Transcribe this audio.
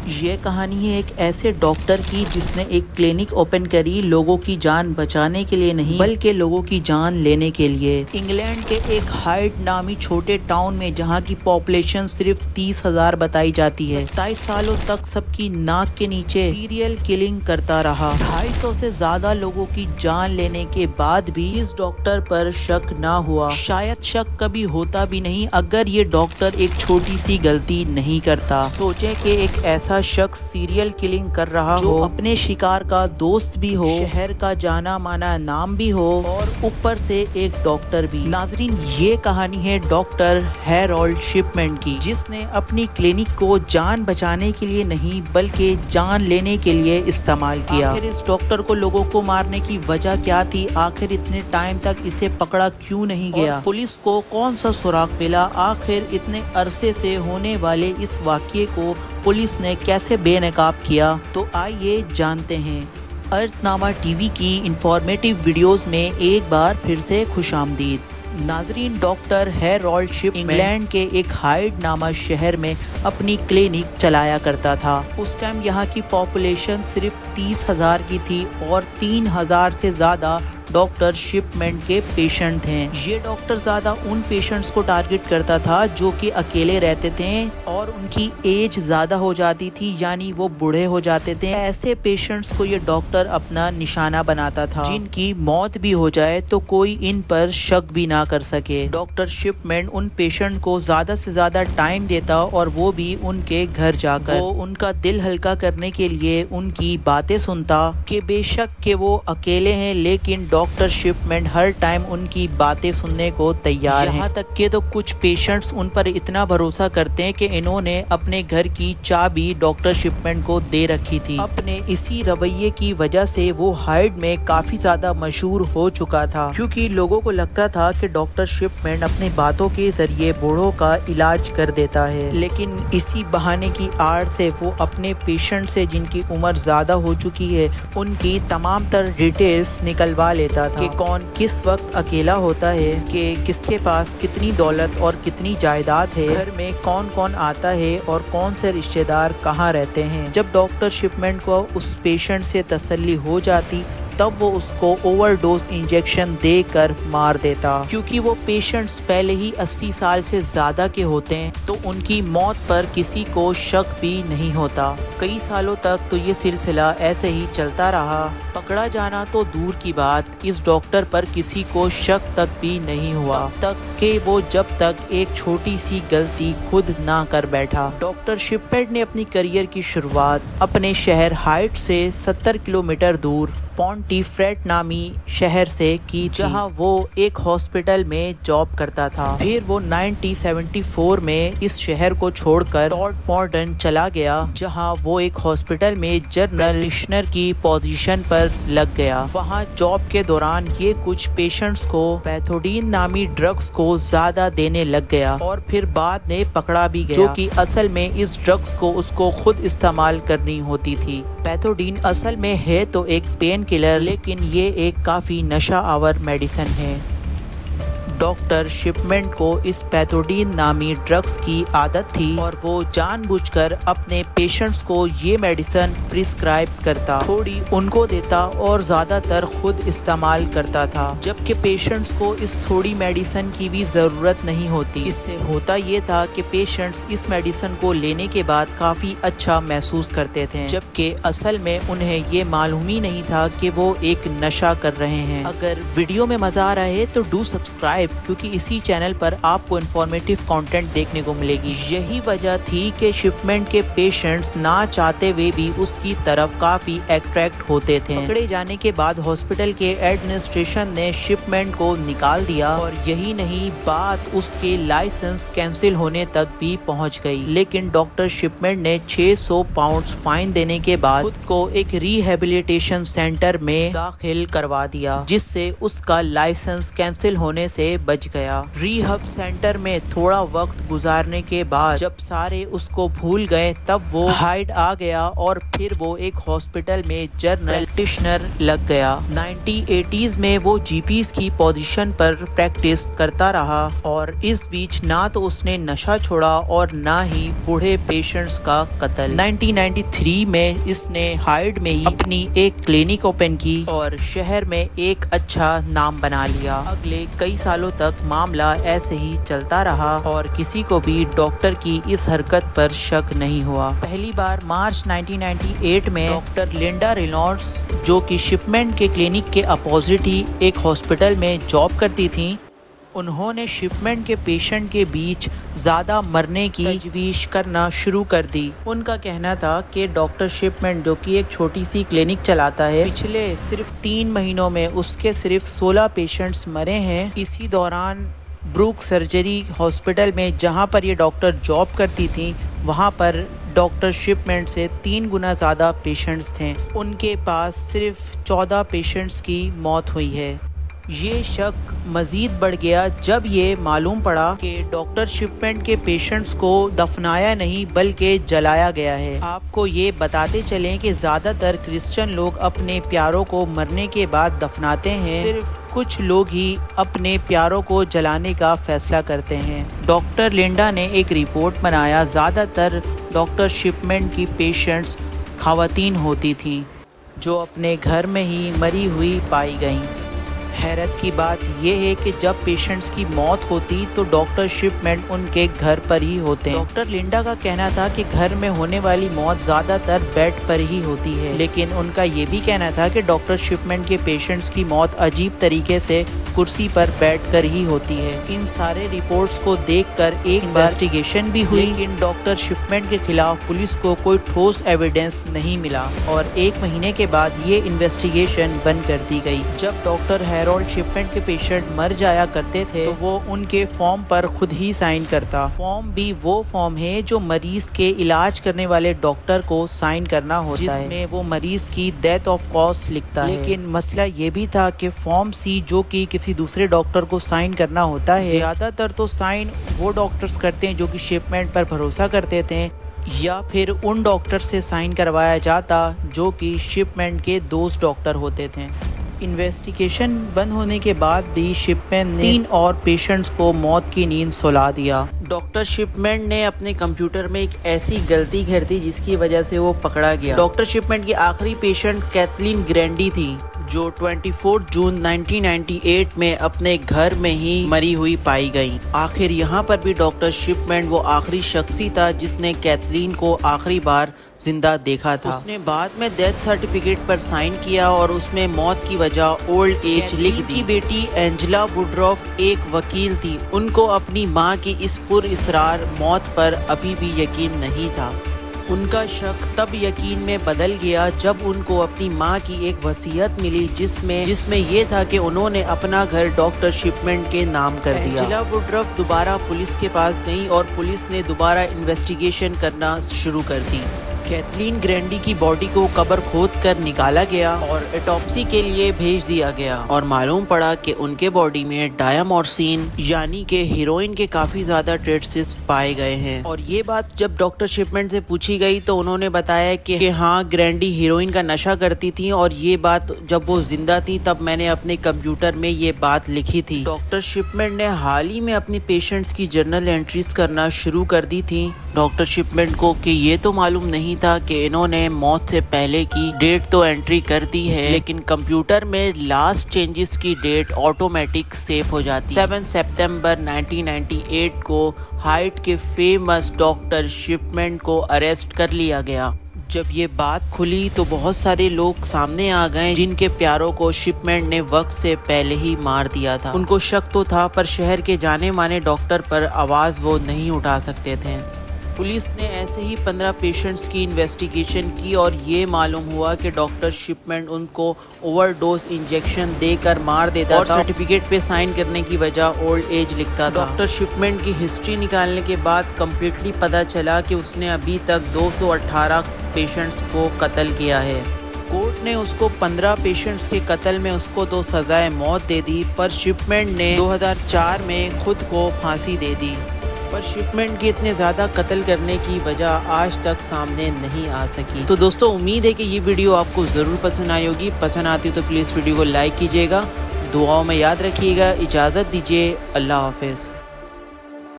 یہ کہانی ہے ایک ایسے ڈاکٹر کی جس نے ایک کلینک اوپن کری لوگوں کی جان بچانے کے لیے نہیں بلکہ لوگوں کی جان لینے کے لیے۔ انگلینڈ کے ایک ہائٹ نامی چھوٹے ٹاؤن میں جہاں کی پاپولیشن صرف 30,000 بتائی جاتی ہے، 27 سالوں تک سب کی ناک کے نیچے سیریل کلنگ کرتا رہا۔ 250 سے زیادہ لوگوں کی جان لینے کے بعد بھی اس ڈاکٹر پر شک نہ ہوا۔ شاید شک کبھی ہوتا بھی نہیں اگر یہ ڈاکٹر ایک چھوٹی سی غلطی نہیں کرتا۔ سوچیں کہ ایک ایسا شخص سیریل کلنگ کر رہا جو اپنے شکار کا دوست بھی ہو، شہر کا جانا مانا نام بھی ہو اور اوپر سے ایک ڈاکٹر بھی۔ ناظرین، یہ کہانی ہے ڈاکٹر ہیرالڈ شپمین کی، جس نے اپنی کلینک کو جان بچانے کے لیے نہیں بلکہ جان لینے کے لیے استعمال کیا۔ آخر اس ڈاکٹر کو لوگوں کو مارنے کی وجہ کیا تھی؟ آخر اتنے ٹائم تک اسے پکڑا کیوں نہیں گیا؟ اور پولیس کو کون سا سراغ ملا؟ آخر اتنے عرصے سے ہونے والے اس واقعے کو پولیس نے کیسے بے نقاب کیا؟ تو آئیے جانتے ہیں۔ ارتھ نامہ ٹی وی کی انفارمیٹیو ویڈیوز میں ایک بار پھر سے خوش آمدید۔ ناظرین، ڈاکٹر ہیرالڈ شپمین انگلینڈ کے ایک ہائڈ نامہ شہر میں اپنی کلینک چلایا کرتا تھا۔ اس ٹائم یہاں کی پاپولیشن صرف 30,000 کی تھی اور 3,000 سے زیادہ ڈاکٹر شپمین کے پیشنٹ تھے۔ یہ ڈاکٹر زیادہ ان پیشنٹس کو ٹارگٹ کرتا تھا جو کہ اکیلے رہتے تھے اور ان کی ایج زیادہ ہو جاتی تھی، یعنی وہ بوڑھے ہو جاتے تھے۔ ایسے پیشنٹس کو یہ ڈاکٹر اپنا نشانہ بناتا تھا، جن کی موت بھی ہو جائے تو کوئی ان پر شک بھی نہ کر سکے۔ ڈاکٹر شپمین ان پیشنٹ کو زیادہ سے زیادہ ٹائم دیتا اور وہ بھی ان کے گھر جا کر وہ ان کا دل ہلکا کرنے کے لیے ان کی باتیں سنتا کہ بے شک کہ وہ اکیلے ہیں، لیکن ڈاکٹر شپمین ہر ٹائم ان کی باتیں سننے کو تیار ہیں۔ یہاں تک کہ تو کچھ پیشنٹس ان پر اتنا بھروسہ کرتے ہیں کہ انہوں نے اپنے گھر کی چابی ڈاکٹر شپمین کو دے رکھی تھی۔ اپنے اسی رویے کی وجہ سے وہ ہائڈ میں کافی زیادہ مشہور ہو چکا تھا، کیونکہ لوگوں کو لگتا تھا کہ ڈاکٹر شپمین اپنی باتوں کے ذریعے بوڑھوں کا علاج کر دیتا ہے۔ لیکن اسی بہانے کی آڑ سے وہ اپنے پیشنٹ سے جن کی عمر زیادہ ہو چکی ہے ان کی تمام تر ڈیٹیلز نکلوا لیتا تھا کہ کون کس وقت اکیلا ہوتا ہے، کہ کس کے پاس کتنی دولت اور کتنی جائیداد ہے، گھر میں کون کون آتا ہے اور کون سے رشتہ دار کہاں رہتے ہیں۔ جب ڈاکٹر شپمین کو اس پیشنٹ سے تسلی ہو جاتی تب وہ اس کو اوور ڈوز انجیکشن دے کر مار دیتا، کیونکہ وہ پیشنٹس پہلے ہی 80 سال سے زیادہ کے ہوتے ہیں تو ان کی موت پر کسی کو شک بھی نہیں ہوتا۔ کئی سالوں تک تو یہ سلسلہ ایسے ہی چلتا رہا، پکڑا جانا تو دور کی بات، اس ڈاکٹر پر کسی کو شک تک بھی نہیں ہوا تب تک کہ وہ جب تک ایک چھوٹی سی غلطی خود نہ کر بیٹھا۔ ڈاکٹر شپمین نے اپنی کیریئر کی شروعات اپنے شہر ہائٹ سے 70 کلومیٹر دور پونٹیفریٹ نامی شہر سے کی، جہاں وہ ایک ہاسپٹل میں جاب کرتا تھا۔ پھر وہ 1974 میں اس شہر کو چھوڑ کر مارٹن چلا گیا، جہاں وہ ایک ہاسپٹل میں جنرل پریکٹیشنر کی پوزیشن پر لگ گیا۔ وہاں جاب کے دوران یہ کچھ پیشنٹس کو پیتھوڈین نامی ڈرگز کو زیادہ دینے لگ گیا اور پھر بعد میں پکڑا بھی گیا، جو کہ اصل میں اس ڈرگز کو اس کو خود استعمال کرنی ہوتی تھی۔ پیتھوڈین اصل میں ہے تو ایک پین کلر، لیکن یہ ایک کافی نشہ آور میڈیسن ہے۔ ڈاکٹر شپمین کو اس پیتھوڈین نامی ڈرگز کی عادت تھی اور وہ جان بوجھ کر اپنے پیشنٹس کو یہ میڈیسن پرسکرائب کرتا، تھوڑی ان کو دیتا اور زیادہ تر خود استعمال کرتا تھا، جبکہ پیشنٹس کو اس تھوڑی میڈیسن کی بھی ضرورت نہیں ہوتی۔ اس سے ہوتا یہ تھا کہ پیشنٹس اس میڈیسن کو لینے کے بعد کافی اچھا محسوس کرتے تھے، جبکہ اصل میں انہیں یہ معلوم ہی نہیں تھا کہ وہ ایک نشہ کر رہے ہیں۔ اگر ویڈیو میں مزہ آ رہا ہے تو ڈو سبسکرائب، کیونکہ اسی چینل پر آپ کو انفارمیٹیو کانٹینٹ دیکھنے کو ملے گی۔ یہی وجہ تھی کہ شپمین کے پیشنٹس نہ چاہتے ہوئے بھی اس کی طرف کافی اٹریکٹ ہوتے تھے۔ پکڑے جانے کے بعد ہاسپٹل کے ایڈمنسٹریشن نے شپمین کو نکال دیا اور یہی نہیں، بات اس کے لائسنس کینسل ہونے تک بھی پہنچ گئی، لیکن ڈاکٹر شپمین نے 600 پاؤنڈز فائن دینے کے بعد خود کو ایک ریہیبلیٹیشن سینٹر میں داخل کروا دیا، جس سے اس کا لائسنس کینسل ہونے سے سے بچ گیا۔ ریہب سینٹر میں تھوڑا وقت گزارنے کے بعد جب سارے اس کو بھول گئے تب وہ ہائیڈ آ گیا اور پھر وہ ایک ہاسپٹل میں جنرل پریکٹیشنر لگ گیا۔ 1980s میں وہ جی پیز کی پوزیشن پر پریکٹس کرتا رہا اور اس بیچ نہ تو اس نے نشہ چھوڑا اور نہ ہی بوڑھے پیشنٹس کا قتل۔ 1993 میں اس نے ہائیڈ میں ہی اپنی ایک کلینک اوپن کی اور شہر میں ایک اچھا نام بنا لیا۔ اگلے کئی سالوں تک معاملہ ایسے ہی چلتا رہا اور کسی کو بھی ڈاکٹر کی اس حرکت پر شک نہیں ہوا۔ پہلی بار مارچ 1998 میں ڈاکٹر لنڈا رینالڈس جو کہ شپمنٹ کے کلینک کے اپوزٹ ہی ایک ہاسپٹل میں جاب کرتی تھیں، انہوں نے شپمنٹ کے پیشنٹ کے بیچ زیادہ مرنے کی تجویز کرنا شروع کر دی۔ ان کا کہنا تھا کہ ڈاکٹر شپمنٹ جو کہ ایک چھوٹی سی کلینک چلاتا ہے، پچھلے صرف 3 مہینوں میں اس کے صرف 16 پیشنٹس مرے ہیں۔ اسی دوران بروک سرجری ہاسپٹل میں جہاں پر یہ ڈاکٹر جاب کرتی تھیں، وہاں پر ڈاکٹر شپمنٹ سے 3 گنا زیادہ پیشنٹس تھے۔ ان کے پاس صرف 14 پیشنٹس کی موت ہوئی ہے۔ یہ شک مزید بڑھ گیا جب یہ معلوم پڑا کہ ڈاکٹر شپمنٹ کے پیشنٹس کو دفنایا نہیں بلکہ جلایا گیا ہے۔ آپ کو یہ بتاتے چلیں کہ زیادہ تر کرسچن لوگ اپنے پیاروں کو مرنے کے بعد دفناتے ہیں، صرف کچھ لوگ ہی اپنے پیاروں کو جلانے کا فیصلہ کرتے ہیں۔ ڈاکٹر لنڈا نے ایک رپورٹ بنایا، زیادہ تر ڈاکٹر شپمنٹ کی پیشنٹس خواتین ہوتی تھیں جو اپنے گھر میں ہی مری ہوئی پائی گئیں۔ حیرت کی بات یہ ہے کہ جب پیشنٹس کی موت ہوتی تو ڈاکٹر شپمنٹ ان کے گھر پر ہی ہوتے ہیں۔ ڈاکٹر لنڈا کا کہنا تھا کہ گھر میں ہونے والی موت زیادہ تر بیڈ پر ہی ہوتی ہے، لیکن ان کا یہ بھی کہنا تھا کہ ڈاکٹر شپمنٹ کے پیشنٹس کی موت عجیب طریقے سے کرسی پر بیٹھ کر ہی ہوتی ہے۔ ان سارے رپورٹس کو دیکھ کر ایک انویسٹیگیشن بھی ہوئی، لیکن ڈاکٹر شپمنٹ کے خلاف پولیس کو کوئی ٹھوس ایویڈنس نہیں ملا اور 1 مہینے کے بعد یہ انویسٹیگیشن بند کر دی گئی۔ جب ڈاکٹر ہیرولڈ شپمنٹ کے پیشنٹ مر جایا کرتے تھے تو وہ ان کے فارم پر خود ہی سائن کرتا۔ فارم بھی وہ فارم ہے جو مریض کے علاج کرنے والے ڈاکٹر کو سائن کرنا ہوتا ہے، جس میں وہ مریض کی ڈیتھ آف کاز لکھتا ہے۔ لیکن مسئلہ یہ بھی تھا کہ فارم سی جو کہ کسی دوسرے ڈاکٹر کو سائن کرنا ہوتا ہے، زیادہ تر تو سائن وہ ڈاکٹرز کرتے ہیں جو کہ شپمنٹ پر بھروسہ کرتے تھے، یا پھر ان ڈاکٹر سے سائن کروایا جاتا جو کہ شپمنٹ کے دوست ڈاکٹر ہوتے تھے۔ انویسٹیگیشن بند ہونے کے بعد بھی شپمنٹ نے 3 اور پیشنٹس کو موت کی نیند سلا دیا۔ ڈاکٹر شپمنٹ نے اپنے کمپیوٹر میں ایک ایسی غلطی کر دی جس کی وجہ سے وہ پکڑا گیا۔ ڈاکٹر شپمنٹ کی آخری پیشنٹ کیتھلین گرینڈی تھی جو 24 جون 1998 میں اپنے گھر میں ہی مری ہوئی پائی گئی۔ آخر یہاں پر بھی ڈاکٹر شپمنٹ وہ آخری شخصی تھا جس نے کیتھلین کو آخری بار زندہ دیکھا تھا۔ اس نے بعد میں ڈیتھ سرٹیفکیٹ پر سائن کیا اور اس میں موت کی وجہ اولڈ ایج لکھ دی۔ بیٹی اینجلا ووڈراف ایک وکیل تھی، ان کو اپنی ماں کی اس پراسرار موت پر ابھی بھی یقین نہیں تھا۔ ان کا شک تب یقین میں بدل گیا جب ان کو اپنی ماں کی ایک وصیت ملی جس میں یہ تھا کہ انہوں نے اپنا گھر ڈاکٹر شپمنٹ کے نام کر دیا۔ اینجلا ووڈراف دوبارہ پولیس کے پاس گئی اور پولیس نے دوبارہ انویسٹیگیشن کرنا شروع کر دی۔ کیتھلین گرینڈی کی باڈی کو قبر کھود کر نکالا گیا اور اٹاپسی کے لیے بھیج دیا گیا اور معلوم پڑا کہ ان کے باڈی میں ڈایامورسین یعنی کہ ہیروئن کے کافی زیادہ ٹریسز پائے گئے ہیں۔ اور یہ بات جب ڈاکٹر شپمنٹ سے پوچھی گئی تو انہوں نے بتایا کہ ہاں گرینڈی ہیروئن کا نشہ کرتی تھی اور یہ بات جب وہ زندہ تھی تب میں نے اپنے کمپیوٹر میں یہ بات لکھی تھی۔ ڈاکٹر شپمنٹ نے حال ہی میں اپنی پیشنٹس کی جرنل انٹریز کرنا شروع کر دی تھی۔ ڈاکٹر شپمنٹ کو کہ یہ تو معلوم نہیں تھا کہ انہوں نے موت سے پہلے کی ڈیٹ تو انٹری کر دی ہے، لیکن کمپیوٹر میں لاسٹ چینجز کی ڈیٹ آٹومیٹک سیو ہو جاتی ہے۔ 7 سپتمبر 1998 کو ہائٹ کے فیمس ڈاکٹر شپمنٹ کو اریسٹ کر لیا گیا۔ جب یہ بات کھلی تو بہت سارے لوگ سامنے آ گئے جن کے پیاروں کو شپمنٹ نے وقت سے پہلے ہی مار دیا تھا۔ ان کو شک تو تھا پر شہر کے جانے مانے ڈاکٹر پر آواز وہ نہیں اٹھا سکتے تھے۔ پولیس نے ایسے ہی 15 پیشنٹس کی انویسٹیگیشن کی اور یہ معلوم ہوا کہ ڈاکٹر شپمنٹ ان کو اوور ڈوز انجیکشن دے کر مار دیتا اور سرٹیفکیٹ پہ سائن کرنے کی وجہ اولڈ ایج لکھتا تھا۔ ڈاکٹر شپمنٹ کی ہسٹری نکالنے کے بعد کمپلیٹلی پتہ چلا کہ اس نے ابھی تک 218 پیشنٹس کو قتل کیا ہے۔ کورٹ نے اس کو 15 پیشنٹس کے قتل میں اس کو 2 سزائے موت دے دی، پر شپمنٹ نے 2004 میں خود کو پھانسی دے دی۔ پر شپمنٹ کے اتنے زیادہ قتل کرنے کی وجہ آج تک سامنے نہیں آ سکی۔ تو دوستو امید ہے کہ یہ ویڈیو آپ کو ضرور پسند آئی ہوگی، پسند آتی تو پلیز ویڈیو کو لائک کیجیے گا، دعاؤں میں یاد رکھیے گا۔ اجازت دیجیے، اللہ حافظ۔